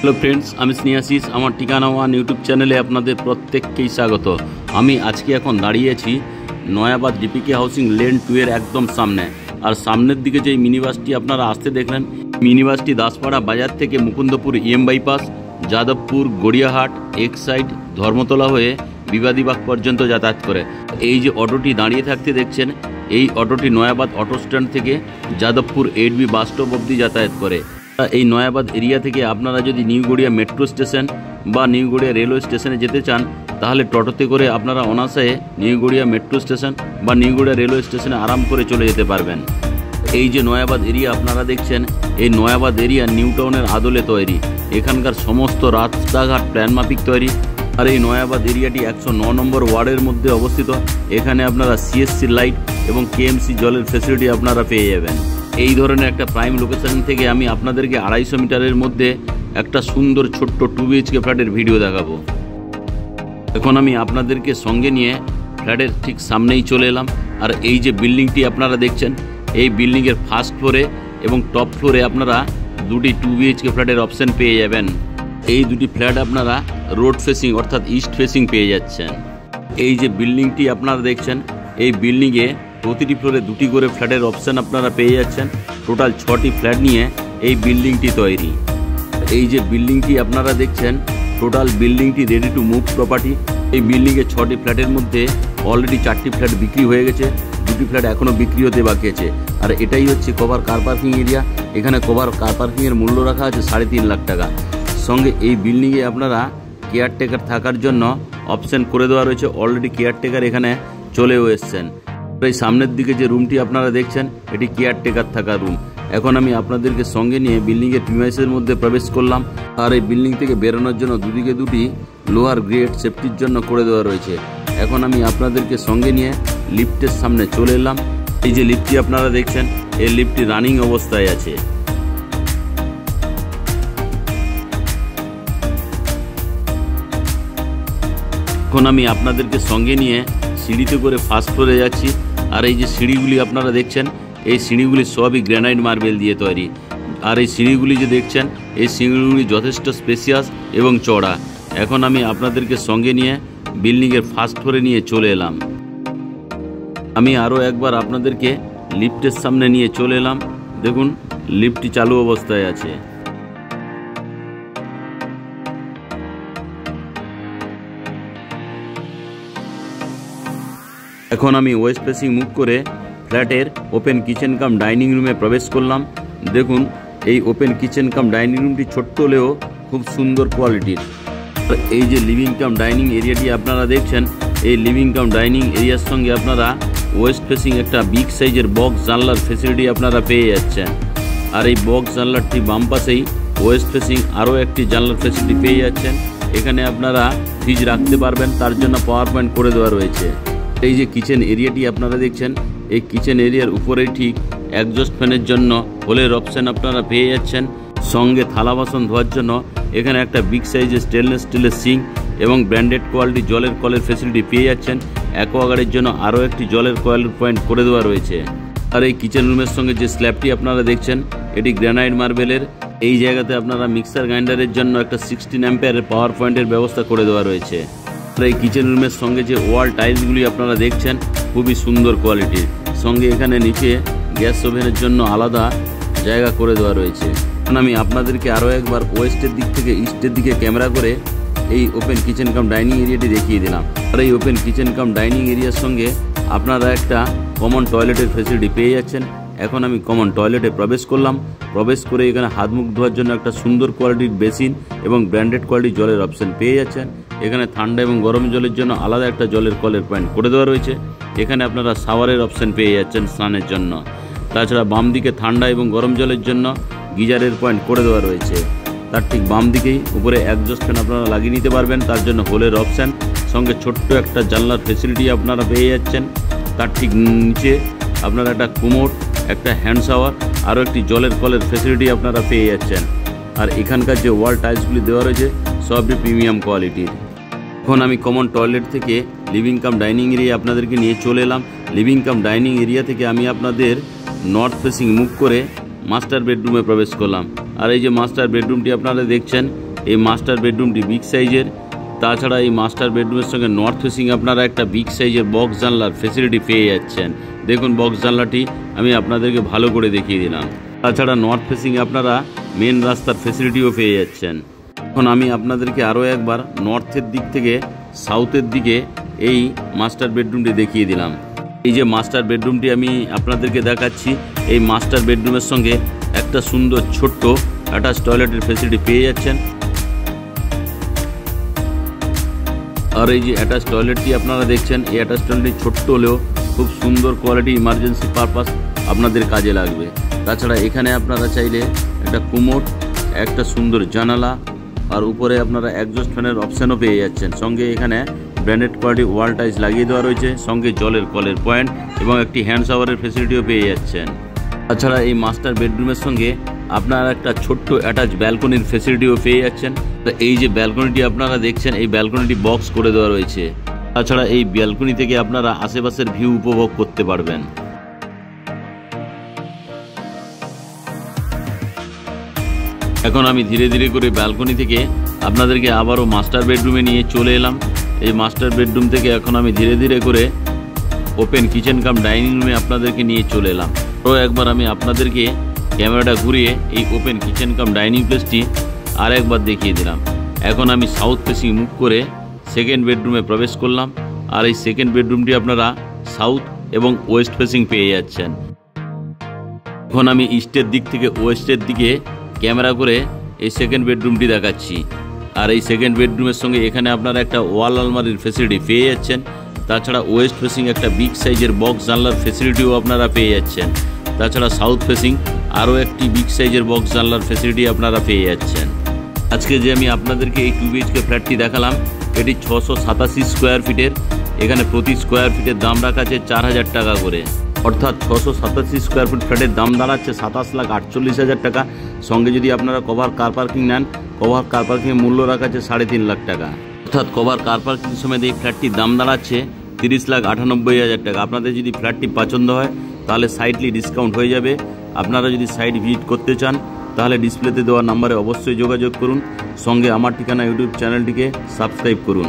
Hello friends, আমি স্নেহাশিস। আমার ঠিকানা ওয়ান ইউটিউব চ্যানেলে আপনাদের প্রত্যেককেই স্বাগত। আমি আজকে এখন দাঁড়িয়েছি নয়াবাদ ডিপিকে হাউসিং লেন 2 এর একদম সামনে। আর সামনের দিকে যে মিনি বাসটি আপনারা আসতে দেখলেন, মিনি বাসটি দাসপাড়া বাজার থেকে মুকুন্দপুর বাইপাস, যাদবপুর, গড়িয়াহাট, এক্সাইড, ধর্মতলা হয়ে বিবাদীবাগ পর্যন্ত যাতায়াত করে। এই যে অটোটি দাঁড়িয়ে থাকতে দেখছেন, এই অটোটি নয়াবাদ অটো স্ট্যান্ড থেকে যাদবপুর 8B বাস স্টপ অবধি যাতায়াত করে। এই নয়াবাদ এরিয়া থেকে আপনারা যদি নিউ গড়িয়া মেট্রো স্টেশন বা নিউ গড়িয়া রেলওয়ে স্টেশনে যেতে চান, তাহলে টোটোতে করে আপনারা অনায়াসে নিউ গড়িয়া মেট্রো স্টেশন বা নিউ গড়িয়া রেলওয়ে স্টেশনে আরাম করে চলে যেতে পারবেন। এই যে নয়াবাদ এরিয়া আপনারা দেখছেন, এই নয়াবাদ এরিয়া নিউ টাউনের আদলে তৈরি। এখানকার সমস্ত রাস্তাঘাট প্ল্যান মাফিক তৈরি। আর এই নয়াবাদ এরিয়াটি 109 নম্বর ওয়ার্ডের মধ্যে অবস্থিত। এখানে আপনারা সিএসসি লাইট এবং কেএমসি জলের ফ্যাসিলিটি আপনারা পেয়ে যাবেন। এই ধরনের একটা প্রাইম লোকেশন থেকে আমি আপনাদেরকে 250 মিটারের মধ্যে একটা সুন্দর ছোট্ট 2 BHK ফ্ল্যাটের ভিডিও দেখাবো। এখন আমি আপনাদেরকে সঙ্গে নিয়ে ফ্ল্যাটের ঠিক সামনেই চলে এলাম। আর এই যে বিল্ডিংটি আপনারা দেখছেন, এই বিল্ডিংয়ের ফার্স্ট ফ্লোরে এবং টপ ফ্লোরে আপনারা দুটি 2 BHK ফ্ল্যাটের অপশন পেয়ে যাবেন। এই দুটি ফ্ল্যাট আপনারা রোড ফেসিং অর্থাৎ ইস্ট ফেসিং পেয়ে যাচ্ছেন। এই যে বিল্ডিংটি আপনারা দেখছেন, এই বিল্ডিংয়ে প্রতিটি ফ্লোরে দুটি করে ফ্ল্যাটের অপশান আপনারা পেয়ে যাচ্ছেন। টোটাল 6টি ফ্ল্যাট নিয়ে এই বিল্ডিংটি তৈরি। এই যে বিল্ডিংটি আপনারা দেখছেন, টোটাল বিল্ডিংটি রেডি টু মুভ প্রপার্টি। এই বিল্ডিংয়ে 6টি ফ্ল্যাটের মধ্যে অলরেডি 4টি ফ্ল্যাট বিক্রি হয়ে গেছে, 2টি ফ্ল্যাট এখনও বিক্রি হতে বাকি আছে। আর এটাই হচ্ছে কভার কার পার্কিং এরিয়া। এখানে কভার কার পার্কিংয়ের মূল্য রাখা আছে 3.5 লাখ টাকা। সঙ্গে এই বিল্ডিংয়ে আপনারা কেয়ারটেকার থাকার জন্য অপশান করে দেওয়া রয়েছে। অলরেডি কেয়ারটেকার এখানে চলেও এসছেন। এই সামনের দিকে যে রুমটি আপনারা দেখছেন, এটি কেয়ারটেকার থাকার রুম। এখন আমি আপনাদেরকে সঙ্গে নিয়ে বিল্ডিংয়ের প্রিমাইসের মধ্যে প্রবেশ করলাম। আর এই বিল্ডিং থেকে বেরোনোর জন্য দুদিকে দুটি লোহার গ্রেট সেফটির জন্য করে দেওয়া রয়েছে। এখন আমি আপনাদেরকে সঙ্গে নিয়ে লিফটের সামনে চলে এলাম। এই যে লিফটটি আপনারা দেখছেন, এই লিফটটি রানিং অবস্থায় আছে। এখন আমি আপনাদেরকে সঙ্গে নিয়ে সিঁড়িতে করে ফার্স্ট ফ্লোরে যাচ্ছি। আর এই যে সিঁড়িগুলি আপনারা দেখছেন, এই সিঁড়িগুলি সবই গ্রানাইট মার্বেল দিয়ে তৈরি। আর এই সিঁড়িগুলি যে দেখছেন, এই সিঁড়িগুলি যথেষ্ট স্পেসিয়াস এবং চড়া। এখন আমি আপনাদেরকে সঙ্গে নিয়ে বিল্ডিংয়ের ফার্স্ট ফ্লোরে নিয়ে চলে এলাম। আমি আরও একবার আপনাদেরকে লিফটের সামনে নিয়ে চলে এলাম। দেখুন, লিফটটি চালু অবস্থায় আছে। এখন আমি ওয়েস্ট ফেসিং মুভ করে ফ্ল্যাটের ওপেন কিচেন কাম ডাইনিং রুমে প্রবেশ করলাম। দেখুন, এই ওপেন কিচেন কাম ডাইনিং রুমটি ছোট্ট হলেও খুব সুন্দর কোয়ালিটির। এই যে লিভিং কাম ডাইনিং এরিয়াটি আপনারা দেখছেন, এই লিভিং কাম ডাইনিং এরিয়ার সঙ্গে আপনারা ওয়েস্ট ফেসিং একটা বিগ সাইজের বক্স জানলার ফেসিলিটি আপনারা পেয়ে যাচ্ছেন। আর এই বক্স জানলারটি বাম পাশেই ওয়েস্ট ফেসিং আরও একটি জানলার ফেসিলিটি পেয়ে যাচ্ছেন। এখানে আপনারা ফ্রিজ রাখতে পারবেন, তার জন্য পাওয়ার পয়েন্ট করে দেওয়া রয়েছে। এই যে কিচেন এরিয়াটি আপনারা দেখছেন, এই কিচেন এরিয়ার উপরেই ঠিক একজস্ট ফ্যানের জন্য হোলের অপশান আপনারা পেয়ে যাচ্ছেন। সঙ্গে থালা বাসন ধোয়ার জন্য এখানে একটা বিগ সাইজের স্টেনলেস স্টিলের সিঙ্ক এবং ব্র্যান্ডেড কোয়ালিটি জলের কলের ফ্যাসিলিটি পেয়ে যাচ্ছেন। অ্যাকোয়াগার্ডের জন্য আরও একটি জলের কয়েল পয়েন্ট করে দেওয়া রয়েছে। আর এই কিচেন রুমের সঙ্গে যে স্ল্যাবটি আপনারা দেখছেন, এটি গ্রানাইট মার্বেলের। এই জায়গাতে আপনারা মিক্সার গ্রাইন্ডারের জন্য একটা 16 অ্যাম্পিয়ারের পাওয়ার পয়েন্টের ব্যবস্থা করে দেওয়া রয়েছে। এই কিচেন রুমের সঙ্গে যে ওয়াল টাইলসগুলি আপনারা দেখছেন, খুবই সুন্দর কোয়ালিটির। সঙ্গে এখানে নিচে গ্যাস ওভেনের জন্য আলাদা জায়গা করে দেওয়া রয়েছে। এখন আমি আপনাদেরকে আরও একবার ওয়েস্টের দিক থেকে ইস্টের দিকে ক্যামেরা করে এই ওপেন কিচেন কাম ডাইনিং এরিয়াটি দেখিয়ে দিলাম। আর এই ওপেন কিচেন কাম ডাইনিং এরিয়ার সঙ্গে আপনারা একটা কমন টয়লেটের ফ্যাসিলিটি পেয়ে যাচ্ছেন। এখন আমি কমন টয়লেটে প্রবেশ করলাম। প্রবেশ করে এখানে হাত মুখ ধোয়ার জন্য একটা সুন্দর কোয়ালিটির বেসিন এবং ব্র্যান্ডেড কোয়ালিটির জলের অপশান পেয়ে যাচ্ছেন। এখানে ঠান্ডা এবং গরম জলের জন্য আলাদা একটা জলের কলের পয়েন্ট করে দেওয়া রয়েছে। এখানে আপনারা শাওয়ারের অপশান পেয়ে যাচ্ছেন স্নানের জন্য। তাছাড়া বাম দিকে ঠান্ডা এবং গরম জলের জন্য গিজারের পয়েন্ট করে দেওয়া রয়েছে। তার ঠিক বাম দিকেই উপরে একজস্ট ফ্যান আপনারা লাগিয়ে নিতে পারবেন, তার জন্য হোলের অপশান। সঙ্গে ছোট্ট একটা জানলার ফেসিলিটি আপনারা পেয়ে যাচ্ছেন। তার ঠিক নিচে আপনারা একটা কুমোড, একটা হ্যান্ড শাওয়ার, আরও একটি জলের কলের ফেসিলিটি আপনারা পেয়ে যাচ্ছেন। আর এখানকার যে ওয়াল টাইলসগুলি দেওয়া রয়েছে, সবই প্রিমিয়াম কোয়ালিটির। এখন আমি কমন টয়লেট থেকে লিভিং কাম ডাইনিং এরিয়া আপনাদেরকে নিয়ে চলে এলাম। লিভিং কাম ডাইনিং এরিয়া থেকে আমি আপনাদের নর্থ ফেসিং মুভ করে মাস্টার বেডরুমে প্রবেশ করলাম। আর এই যে মাস্টার বেডরুমটি আপনারা দেখছেন, এই মাস্টার বেডরুমটি বিগ সাইজের। তাছাড়া এই মাস্টার বেডরুমের সঙ্গে নর্থ ফেসিং আপনারা একটা বিগ সাইজের বক্স জানলার ফেসিলিটি পেয়ে যাচ্ছেন। দেখুন বক্স জানলাটি আমি আপনাদেরকে ভালো করে দেখিয়ে দিলাম। তাছাড়া নর্থ ফেসিং আপনারা মেন রাস্তার ফেসিলিটিও পেয়ে যাচ্ছেন। এখন আমি আপনাদেরকে আরও একবার নর্থের দিক থেকে সাউথের দিকে এই মাস্টার বেডরুমটি দেখিয়ে দিলাম। এই যে মাস্টার বেডরুমটি আমি আপনাদেরকে দেখাচ্ছি, এই মাস্টার বেডরুমের সঙ্গে একটা সুন্দর ছোট্ট অ্যাটাচ টয়লেটের ফেসিলিটি পেয়ে যাচ্ছেন। আর এই যে অ্যাটাচ টয়লেটটি আপনারা দেখছেন, এই অ্যাটাচ টয়লেটটি ছোট্ট হলেও খুব সুন্দর কোয়ালিটি, ইমার্জেন্সি পারপাস আপনাদের কাজে লাগবে। তাছাড়া এখানে আপনারা চাইলে একটা কুমোড, একটা সুন্দর জানালা, আর উপরে আপনারা এক্সস্ট ফ্যানের অপশানও পেয়ে যাচ্ছেন। সঙ্গে এখানে ব্র্যান্ডেড কোয়ালিটি ওয়াল টাইলস লাগিয়ে দেওয়া রয়েছে, সঙ্গে জলের কলের পয়েন্ট এবং একটি হ্যান্ড শাওয়ারের ফেসিলিটিও পেয়ে যাচ্ছেন। তাছাড়া এই মাস্টার বেডরুমের সঙ্গে আপনারা একটা ছোট্ট অ্যাটাচ ব্যালকনির ফেসিলিটিও পেয়ে যাচ্ছেন। এই যে ব্যালকনিটি আপনারা দেখছেন, এই ব্যালকনিটি বক্স করে দেওয়া রয়েছে। তাছাড়া এই ব্যালকনি থেকে আপনারা আশেপাশের ভিউ উপভোগ করতে পারবেন। এখন আমি ধীরে ধীরে করে ব্যালকনি থেকে আপনাদেরকে আবারও মাস্টার বেডরুমে নিয়ে চলে এলাম। এই মাস্টার বেডরুম থেকে এখন আমি ধীরে ধীরে করে ওপেন কিচেন কাম ডাইনিং রুমে আপনাদেরকে নিয়ে চলে এলাম। তো একবার আমি আপনাদেরকে ক্যামেরাটা ঘুরিয়ে এই ওপেন কিচেন কাম ডাইনিং প্লেসটি আর একবার দেখিয়ে দিলাম। এখন আমি সাউথ ফেসিং মুভ করে সেকেন্ড বেডরুমে প্রবেশ করলাম। আর এই সেকেন্ড বেডরুমটি আপনারা সাউথ এবং ওয়েস্ট ফেসিং পেয়ে যাচ্ছেন। এখন আমি ইস্টের দিক থেকে ওয়েস্টের দিকে ক্যামেরা করে এই সেকেন্ড বেডরুমটি দেখাচ্ছি। আর এই সেকেন্ড বেডরুমের সঙ্গে এখানে আপনারা একটা ওয়াল আলমারির ফেসিলিটি পেয়ে যাচ্ছেন। তাছাড়া ওয়েস্ট ফেসিং একটা বিগ সাইজের বক্স জানলার ফেসিলিটিও আপনারা পেয়ে যাচ্ছেন। তাছাড়া সাউথ ফেসিং আরও একটি বিগ সাইজের বক্স জানলার ফেসিলিটি আপনারা পেয়ে যাচ্ছেন। আজকে যে আমি আপনাদেরকে এই 2 BHK ফ্ল্যাটটি দেখালাম, এটি 687 স্কোয়ার ফিটের। এখানে প্রতি স্কোয়ার ফিটের দাম রাখা আছে 4000 টাকা করে, অর্থাৎ 687 স্কোয়ার ফিট ফ্ল্যাটের দাম দাঁড়াচ্ছে 27,48,000 টাকা। সঙ্গে যদি আপনারা কভার কার পার্কিং নেন, কভার কার পার্কিংয়ের মূল্য রাখা আছে 3.5 লাখ টাকা, অর্থাৎ কভার কার পার্কিং সমেত এই ফ্ল্যাটটির দাম দাঁড়াচ্ছে 30,98,000 টাকা। আপনাদের যদি ফ্ল্যাটটি পছন্দ হয় তাহলে সাইটলি ডিসকাউন্ট হয়ে যাবে। আপনারা যদি সাইট ভিজিট করতে চান তাহলে ডিসপ্লেতে দেওয়া নাম্বারে অবশ্যই যোগাযোগ করুন। সঙ্গে আমার ঠিকানা ইউটিউব চ্যানেলটিকে সাবস্ক্রাইব করুন।